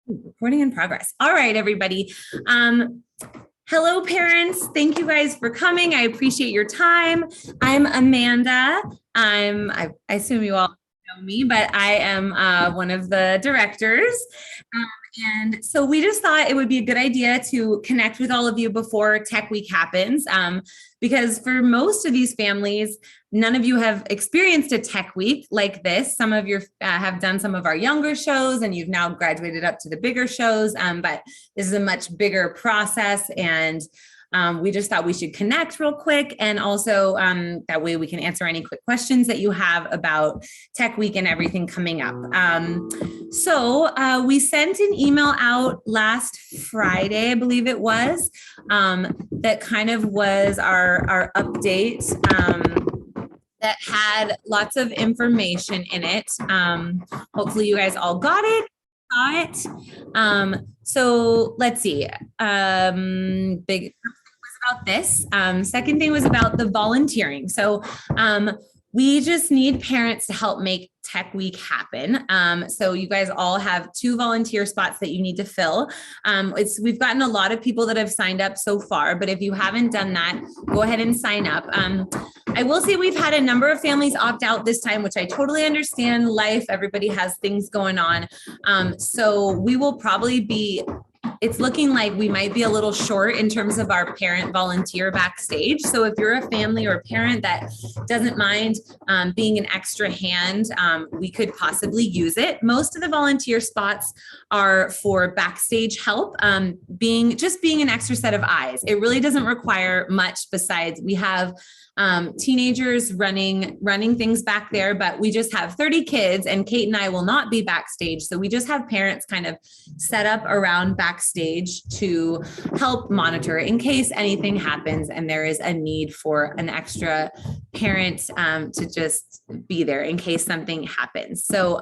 Recording in progress. All right, everybody. Hello, parents. Thank you guys for coming. I appreciate your time. I'm Amanda. I assume you all know me, but I am one of the directors. And so we just thought it would be a good idea to connect with all of you before Tech Week happens, because for most of these families, none of you have experienced a Tech Week like this. Some of you have done some of our younger shows and you've now graduated up to the bigger shows, but this is a much bigger process, and we just thought we should connect real quick. And also that way we can answer any quick questions that you have about Tech Week and everything coming up. So we sent an email out last Friday, I believe it was, that kind of was our update that had lots of information in it. Hopefully you guys all got it. So let's see. Big was about this. Second thing was about the volunteering. So we just need parents to help make Tech Week happen. So you guys all have 2 volunteer spots that you need to fill. We've gotten a lot of people that have signed up so far, but if you haven't done that, go ahead and sign up. I will say we've had a number of families opt out this time, which I totally understand. Life, everybody has things going on. So we will probably be, it's looking like we might be a little short in terms of our parent volunteer backstage. So if you're a family or a parent that doesn't mind being an extra hand, we could possibly use it. Most of the volunteer spots are for backstage help, being an extra set of eyes. It really doesn't require much besides we have teenagers running things back there, but we just have 30 kids and Kate and I will not be backstage. So we just have parents kind of set up around backstage to help monitor in case anything happens and there is a need for an extra parent to just be there in case something happens. So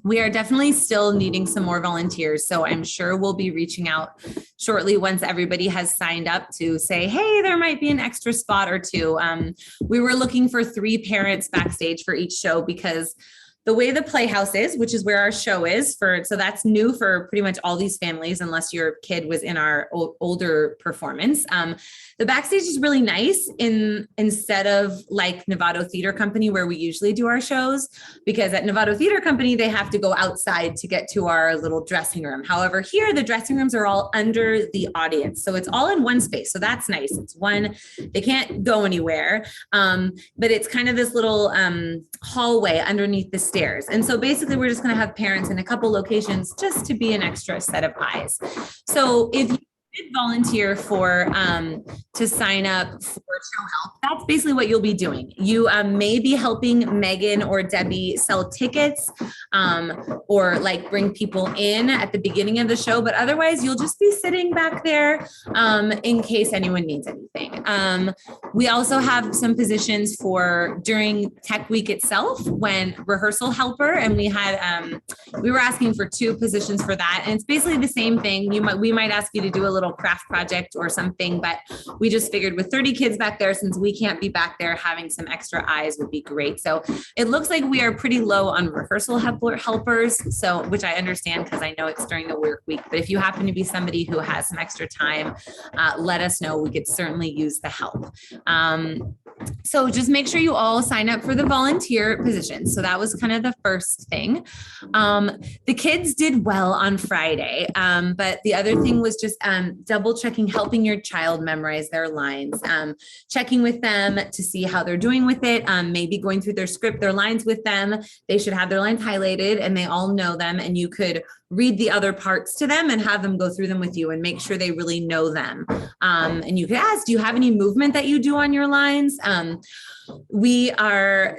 we are definitely still needing some more volunteers. So I'm sure we'll be reaching out shortly once everybody has signed up to say, hey, there might be an extra spot or 2. We were looking for 3 parents backstage for each show because the way the Playhouse is, which is where our show is so that's new for pretty much all these families, unless your kid was in our older performance. The backstage is really nice instead of like Novato Theater Company, where we usually do our shows, because at Novato Theater Company, they have to go outside to get to our little dressing room. However, here, the dressing rooms are all under the audience. So it's all in one space. So that's nice. It's one, they can't go anywhere, but it's kind of this little hallway underneath the stairs. And so basically we're just going to have parents in a couple locations just to be an extra set of eyes. So if you did volunteer to sign up for show help, that's basically what you'll be doing. You may be helping Megan or Debbie sell tickets or like bring people in at the beginning of the show, but otherwise you'll just be sitting back there in case anyone needs anything. We also have some positions for during Tech Week itself when Rehearsal Helper, and we were asking for 2 positions for that, and it's basically the same thing. We might ask you to do a little craft project or something, but we just figured with 30 kids back there, since we can't be back there, having some extra eyes would be great. So it looks like we are pretty low on rehearsal helpers, so which I understand because I know it's during the work week, but if you happen to be somebody who has some extra time, let us know. We could certainly use the help. So just make sure you all sign up for the volunteer position. So that was kind of the first thing. The kids did well on Friday, but the other thing was just double checking, helping your child memorize their lines, checking with them to see how they're doing with it, maybe going through their script, their lines with them. They should have their lines highlighted and they all know them, and you could read the other parts to them and have them go through them with you and make sure they really know them. And you could ask, do you have any movement that you do on your lines? We were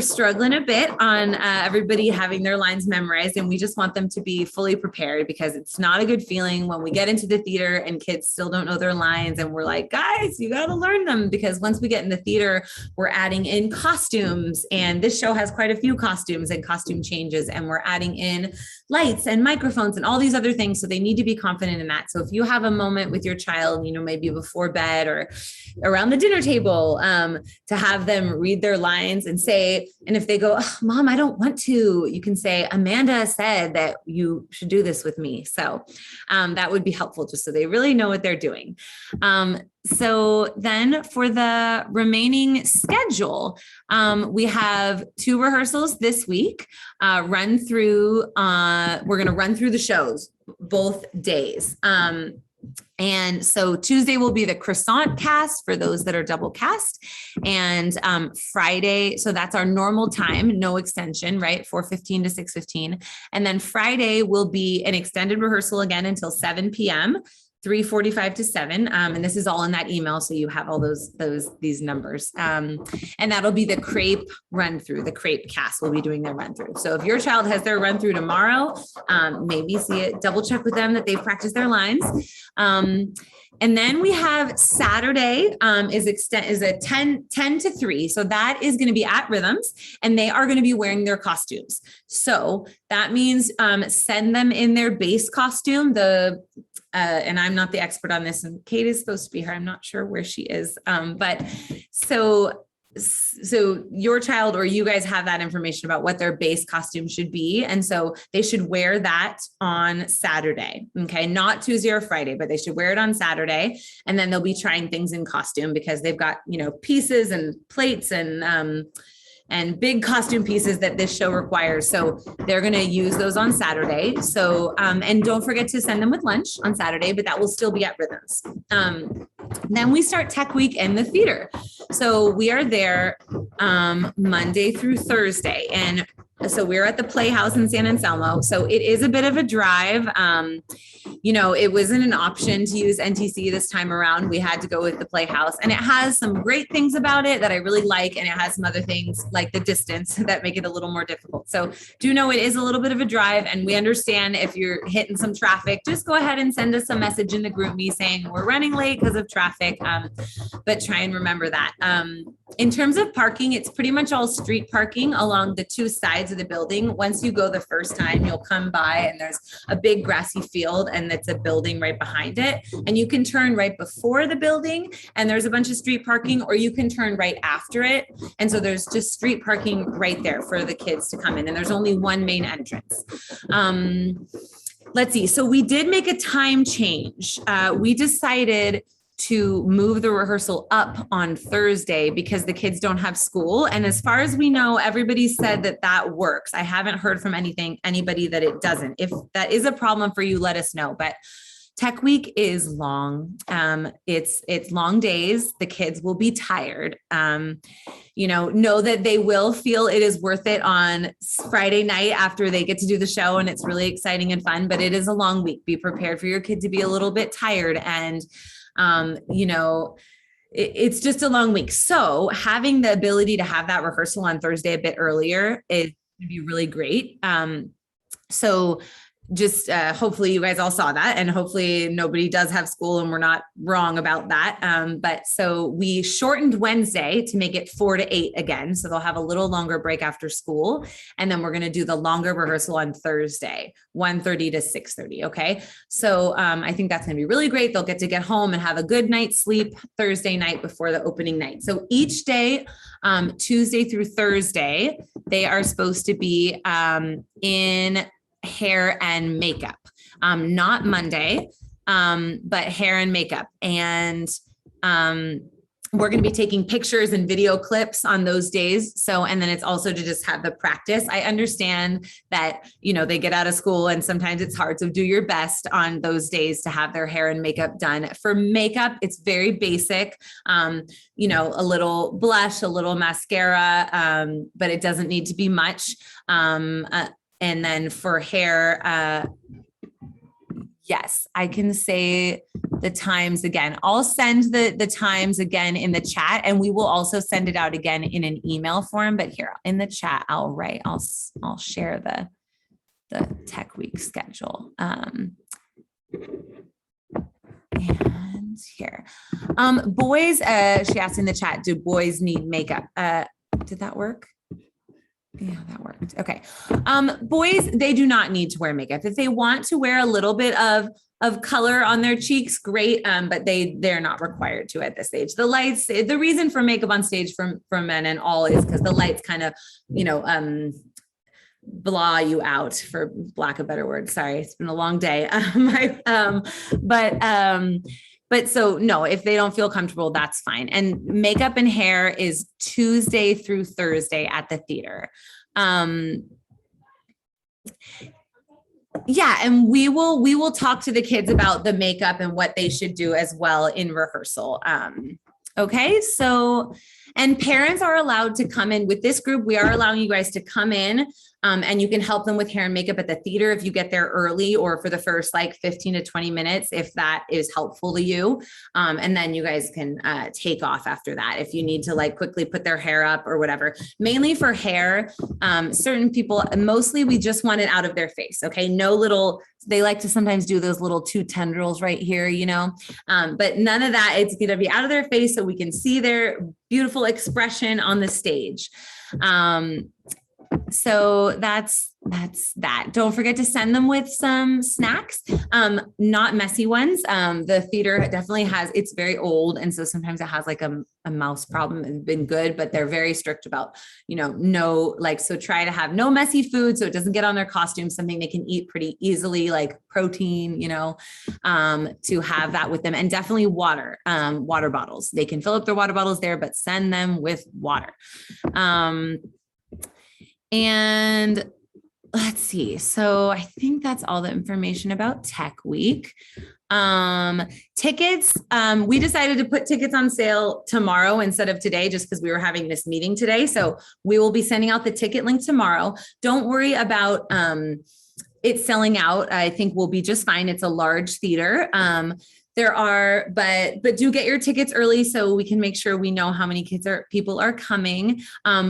struggling a bit on everybody having their lines memorized, and we just want them to be fully prepared, because it's not a good feeling when we get into the theater and kids still don't know their lines, and we're like, guys, you got to learn them, because once we get in the theater, we're adding in costumes, and this show has quite a few costumes and costume changes, and we're adding in lights and microphones and all these other things, so they need to be confident in that. So if you have a moment with your child, maybe before bed or around the dinner table, to have them read their lines and say, and if they go, oh, Mom, I don't want to, you can say, Amanda said that you should do this with me. So that would be helpful just so they really know what they're doing. So then for the remaining schedule, we have 2 rehearsals this week, we're going to run through the shows both days. And so Tuesday will be the croissant cast for those that are double cast. And Friday, so that's our normal time, no extension, right? 4:15 to 6:15. And then Friday will be an extended rehearsal again until 7 p.m., 3:45 to 7. And this is all in that email. So you have all these numbers. And that'll be the crepe run through, the crepe cast will be doing their run through. So if your child has their run through tomorrow, maybe see it, double check with them that they've practiced their lines. And then we have Saturday is a 10 to 3. So that is going to be at Rhythms, and they are going to be wearing their costumes. So that means send them in their base costume, and I'm not the expert on this, and Kate is supposed to be here. I'm not sure where she is. But so your child or you guys have that information about what their base costume should be. And so they should wear that on Saturday. Okay. Not Tuesday or Friday, but they should wear it on Saturday. And then they'll be trying things in costume because they've got, pieces and plates and big costume pieces that this show requires. So they're going to use those on Saturday. So, and don't forget to send them with lunch on Saturday, but that will still be at Rhythms. Then we start Tech Week in the theater. So we are there Monday through Thursday. And so we're at the Playhouse in San Anselmo. So it is a bit of a drive. It wasn't an option to use NTC this time around. We had to go with the Playhouse, and it has some great things about it that I really like. And it has some other things like the distance that make it a little more difficult. So do know it is a little bit of a drive, and we understand if you're hitting some traffic, just go ahead and send us a message in the group me saying we're running late because of traffic. But try and remember that. In terms of parking, it's pretty much all street parking along the 2 sides of the building. Once you go the first time, you'll come by and there's a big grassy field, and it's a building right behind it. And you can turn right before the building and there's a bunch of street parking, or you can turn right after it. And so there's just street parking right there for the kids to come in. And there's only one main entrance. Let's see. So we did make a time change. We decided to move the rehearsal up on Thursday because the kids don't have school. And as far as we know, everybody said that works. I haven't heard from anybody that it doesn't. If that is a problem for you, let us know. But Tech Week is long. It's long days. The kids will be tired. Know that they will feel it is worth it on Friday night after they get to do the show, and it's really exciting and fun, but it is a long week. Be prepared for your kid to be a little bit tired, and it's just a long week. So having the ability to have that rehearsal on Thursday a bit earlier is going to be really great. So just hopefully you guys all saw that, and hopefully nobody does have school and we're not wrong about that. But so we shortened Wednesday to make it 4 to 8 again. So they'll have a little longer break after school. And then we're going to do the longer rehearsal on Thursday, 1:30 to 6:30. Okay. So I think that's going to be really great. They'll get home and have a good night's sleep Thursday night before the opening night. So each day, Tuesday through Thursday, they are supposed to be in hair and makeup, not Monday, but hair and makeup. And we're going to be taking pictures and video clips on those days. So, and then it's also to just have the practice. I understand that, they get out of school and sometimes it's hard. So do your best on those days to have their hair and makeup done. For makeup, it's very basic, a little blush, a little mascara, but it doesn't need to be much. And then for hair, yes, I can say the times again. I'll send the times again in the chat, and we will also send it out again in an email form. But here in the chat, I'll share the Tech Week schedule. And here, boys. She asked in the chat, do boys need makeup? Did that work? Yeah, that worked. Okay. Boys, they do not need to wear makeup. If they want to wear a little bit of of color on their cheeks, great. But they're not required to at this stage. The lights, the reason for makeup on stage for men and all is because the lights kind of, blah you out, for lack of a better word. Sorry, it's been a long day. But so no, if they don't feel comfortable, that's fine. And makeup and hair is Tuesday through Thursday at the theater. Yeah, and we will talk to the kids about the makeup and what they should do as well in rehearsal. Okay, so, and parents are allowed to come in with this group. We are allowing you guys to come in, and you can help them with hair and makeup at the theater if you get there early, or for the first like 15 to 20 minutes, if that is helpful to you. And then you guys can take off after that if you need to like quickly put their hair up or whatever. Mainly for hair, certain people, mostly we just want it out of their face. Okay, no little, they like to sometimes do those little two tendrils right here, but none of that. It's going to be out of their face so we can see their beautiful expression on the stage. So that's that. Don't forget to send them with some snacks, not messy ones. The theater definitely has, it's very old. And so sometimes it has like a mouse problem. It's been good, but they're very strict about, so try to have no messy food so it doesn't get on their costume, something they can eat pretty easily, like protein, to have that with them. And definitely water bottles. They can fill up their water bottles there, but send them with water. And let's see. So I think that's all the information about Tech Week. Tickets. We decided to put tickets on sale tomorrow instead of today, just because we were having this meeting today. So we will be sending out the ticket link tomorrow. Don't worry about it selling out. I think we'll be just fine. It's a large theater. But do get your tickets early so we can make sure we know how many people are coming.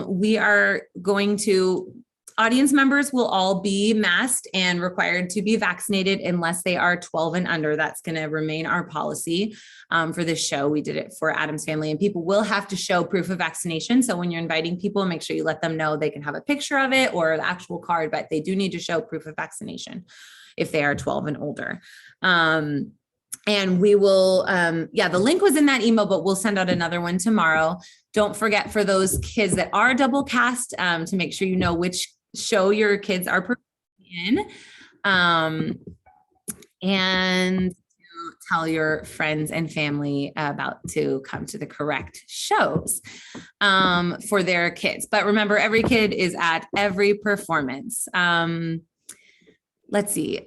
We are going to, audience members will all be masked and required to be vaccinated unless they are 12 and under. That's going to remain our policy for this show. We did it for Adam's Family, and people will have to show proof of vaccination. So when you're inviting people, make sure you let them know. They can have a picture of it or the actual card, but they do need to show proof of vaccination if they are 12 and older. And we will, the link was in that email, but we'll send out another one tomorrow. Don't forget, for those kids that are double cast, to make sure you know which show your kids are in, and to tell your friends and family about to come to the correct shows for their kids. But remember, every kid is at every performance. Let's see.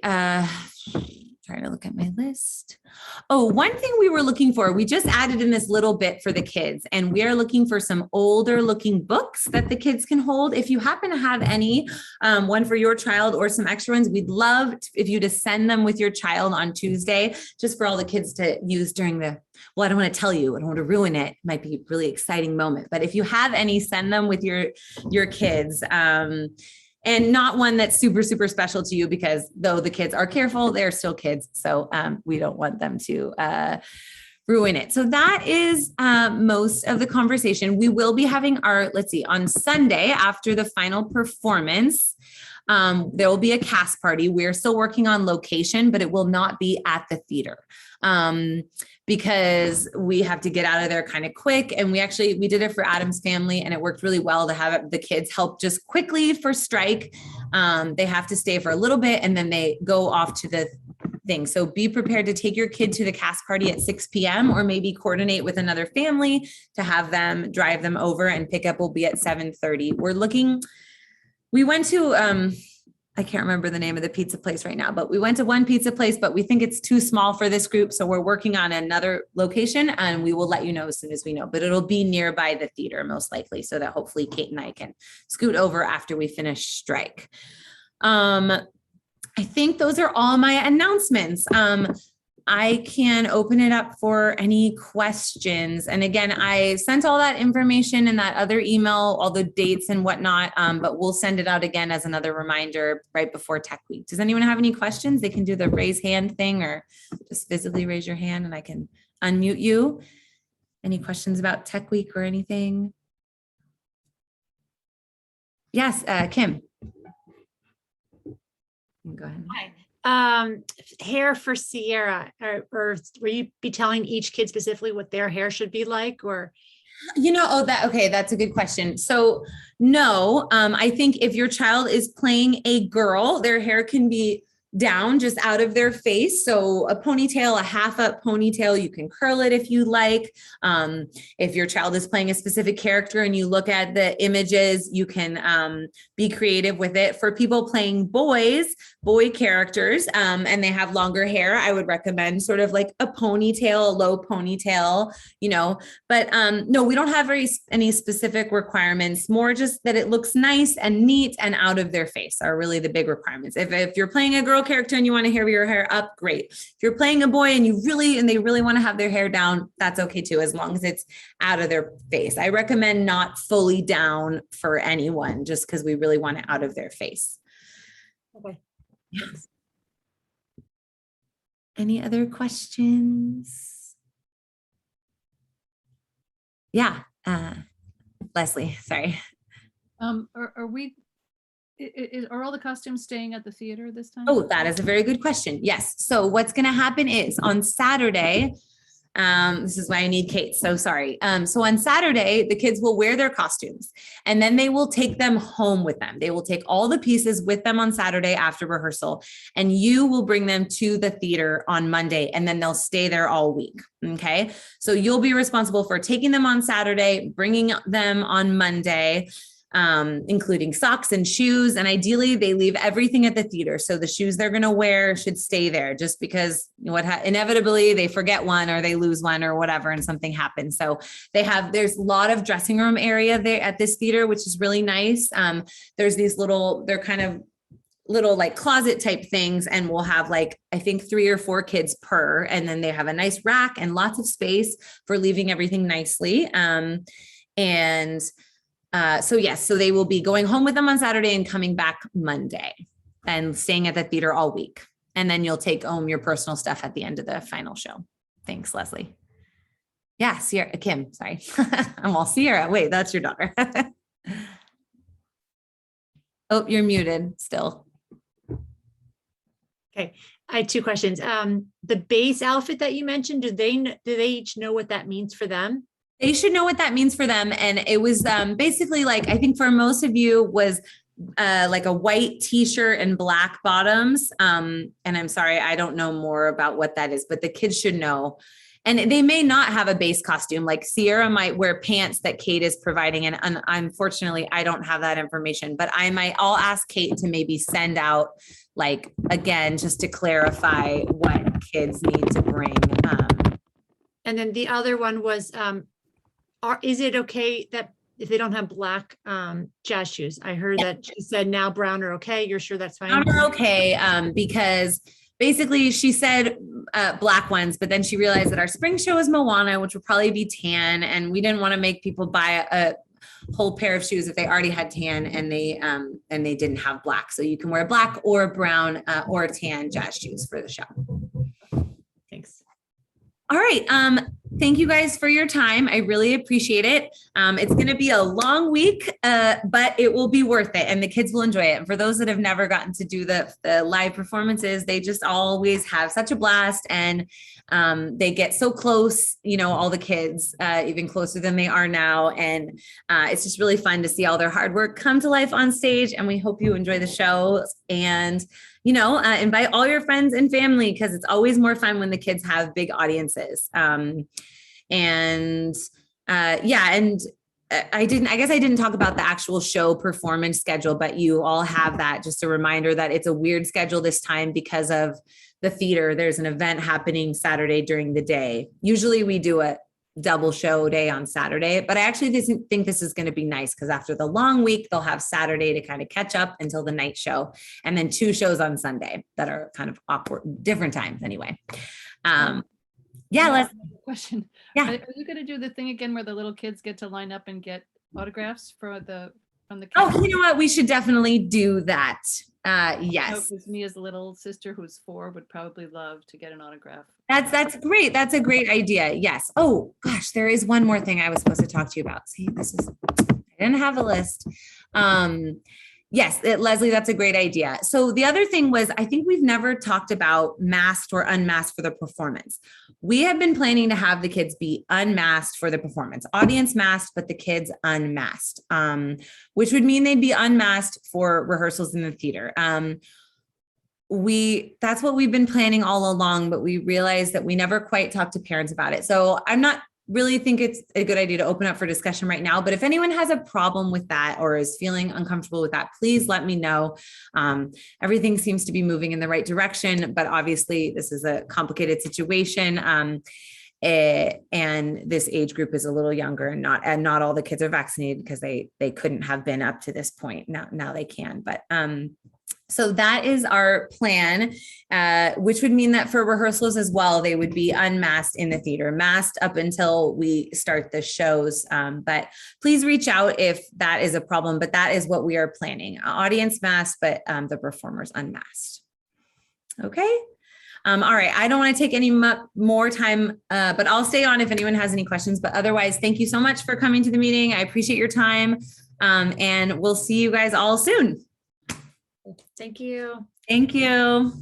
Trying to look at my list. Oh, one thing we were looking for, we just added in this little bit for the kids, and we are looking for some older looking books that the kids can hold. If you happen to have any, one for your child or some extra ones, we'd love if you to send them with your child on Tuesday, just for all the kids to use during well, I don't want to tell you, I don't want to ruin it. It might be a really exciting moment, but if you have any, send them with your kids. And not one that's super, super special to you, because though the kids are careful, they're still kids. So we don't want them to ruin it. So that is most of the conversation. We will be having on Sunday after the final performance, there will be a cast party. We're still working on location, but it will not be at the theater. Because we have to get out of there kind of quick. And we did it for Adam's Family, and it worked really well to have the kids help just quickly for strike. They have to stay for a little bit and then they go off to the thing. So be prepared to take your kid to the cast party at 6 p.m. or maybe coordinate with another family to have them drive them over, and pickup will be at 7:30. We went to, I can't remember the name of the pizza place right now, but we went to one pizza place, but we think it's too small for this group. So we're working on another location, and we will let you know as soon as we know, but it'll be nearby the theater most likely, so that hopefully Kate and I can scoot over after we finish strike. I think those are all my announcements. I can open it up for any questions. And again, I sent all that information in that other email, all the dates and whatnot, but we'll send it out again as another reminder right before Tech Week. Does anyone have any questions? They can do the raise hand thing, or just physically raise your hand and I can unmute you. Any questions about Tech Week or anything? Yes, Kim. Go ahead. Hi. Hair for Sierra, or were you be telling each kid specifically what their hair should be like, or? Okay, that's a good question. So no, I think if your child is playing a girl, their hair can be down just out of their face. So a ponytail, a half up ponytail, you can curl it if you like. If your child is playing a specific character and you look at the images, you can be creative with it. For people playing boy characters, and they have longer hair, I would recommend sort of like a ponytail, a low ponytail, but no, we don't have any specific requirements, more just that it looks nice and neat and out of their face are really the big requirements. If you're playing a girl character and you want to have your hair up, great. If you're playing a boy and they really want to have their hair down, that's okay too, as long as it's out of their face. I recommend not fully down for anyone, just because we really want it out of their face. Okay. Yeah. Any other questions? Yeah. Leslie, sorry. Are all the costumes staying at the theater this time? Oh, that is a very good question. Yes. So what's going to happen is on Saturday, this is why I need Kate. So sorry. So on Saturday, the kids will wear their costumes and then they will take them home with them. They will take all the pieces with them on Saturday after rehearsal, and you will bring them to the theater on Monday, and then they'll stay there all week. Okay. So you'll be responsible for taking them on Saturday, bringing them on Monday, including socks and shoes. And ideally they leave everything at the theater. So the shoes they're going to wear should stay there, just because inevitably they forget one or they lose one or whatever, and something happens. So there's a lot of dressing room area there at this theater, which is really nice. There's these they're kind of little like closet type things. And we'll have like, I think 3 or 4 kids per, and then they have a nice rack and lots of space for leaving everything nicely. So they will be going home with them on Saturday and coming back Monday and staying at the theater all week. And then you'll take home your personal stuff at the end of the final show. Thanks, Leslie. Yeah, Sierra, Kim, sorry. I'm all Sierra. Wait, that's your daughter. Oh, you're muted still. Okay, I had 2 questions. The base outfit that you mentioned, do they each know what that means for them? They should know what that means for them. And it was basically like, I think for most of you was like a white t-shirt and black bottoms. And I'm sorry, I don't know more about what that is, but the kids should know. And they may not have a base costume. Like Sierra might wear pants that Kate is providing. And unfortunately, I don't have that information, but I'll ask Kate to maybe send out, like, again, just to clarify what kids need to bring. And then the other one was, is it okay that if they don't have black jazz shoes? I heard that she said now brown are okay. You're sure that's fine? Brown are okay, because basically she said black ones, but then she realized that our spring show is Moana, which will probably be tan, and we didn't want to make people buy a whole pair of shoes if they already had tan and they didn't have black. So you can wear black or brown or tan jazz shoes for the show. Thanks. All right. Thank you guys for your time. I really appreciate it. It's going to be a long week, but it will be worth it, and the kids will enjoy it. And for those that have never gotten to do the live performances, they just always have such a blast, and they get so close, all the kids, even closer than they are now. And it's just really fun to see all their hard work come to life on stage. And we hope you enjoy the show, and invite all your friends and family, because it's always more fun when the kids have big audiences. I guess I didn't talk about the actual show performance schedule, but you all have that. Just a reminder that it's a weird schedule this time because of the theater. There's an event happening Saturday during the day. Usually we do a double show day on Saturday, but I actually think this is going to be nice, because after the long week, they'll have Saturday to kind of catch up until the night show, and then 2 shows on Sunday that are kind of awkward, different times anyway. Let's question. Yeah. Are you going to do the thing again where the little kids get to line up and get autographs from the kids? Oh, you know what? We should definitely do that. Yes. Because me as a little sister who's 4 would probably love to get an autograph. That's great. That's a great idea. Yes. Oh gosh, there is one more thing I was supposed to talk to you about. See, I didn't have a list. Yes, Leslie, that's a great idea. So the other thing was, I think we've never talked about masked or unmasked for the performance. We have been planning to have the kids be unmasked for the performance, audience masked, but the kids unmasked, which would mean they'd be unmasked for rehearsals in the theater. That's what we've been planning all along, but we realized that we never quite talked to parents about it. So I'm not really think it's a good idea to open up for discussion right now, but if anyone has a problem with that or is feeling uncomfortable with that, please let me know. Everything seems to be moving in the right direction, but obviously this is a complicated situation. And this age group is a little younger, and not all the kids are vaccinated because they couldn't have been up to this point. Now they can, but so that is our plan, which would mean that for rehearsals as well, they would be unmasked in the theater, masked up until we start the shows. But please reach out if that is a problem, but that is what we are planning. Audience masked, but the performers unmasked. Okay. All right. I don't want to take any more time, but I'll stay on if anyone has any questions. But otherwise, thank you so much for coming to the meeting. I appreciate your time. And we'll see you guys all soon. Thank you. Thank you.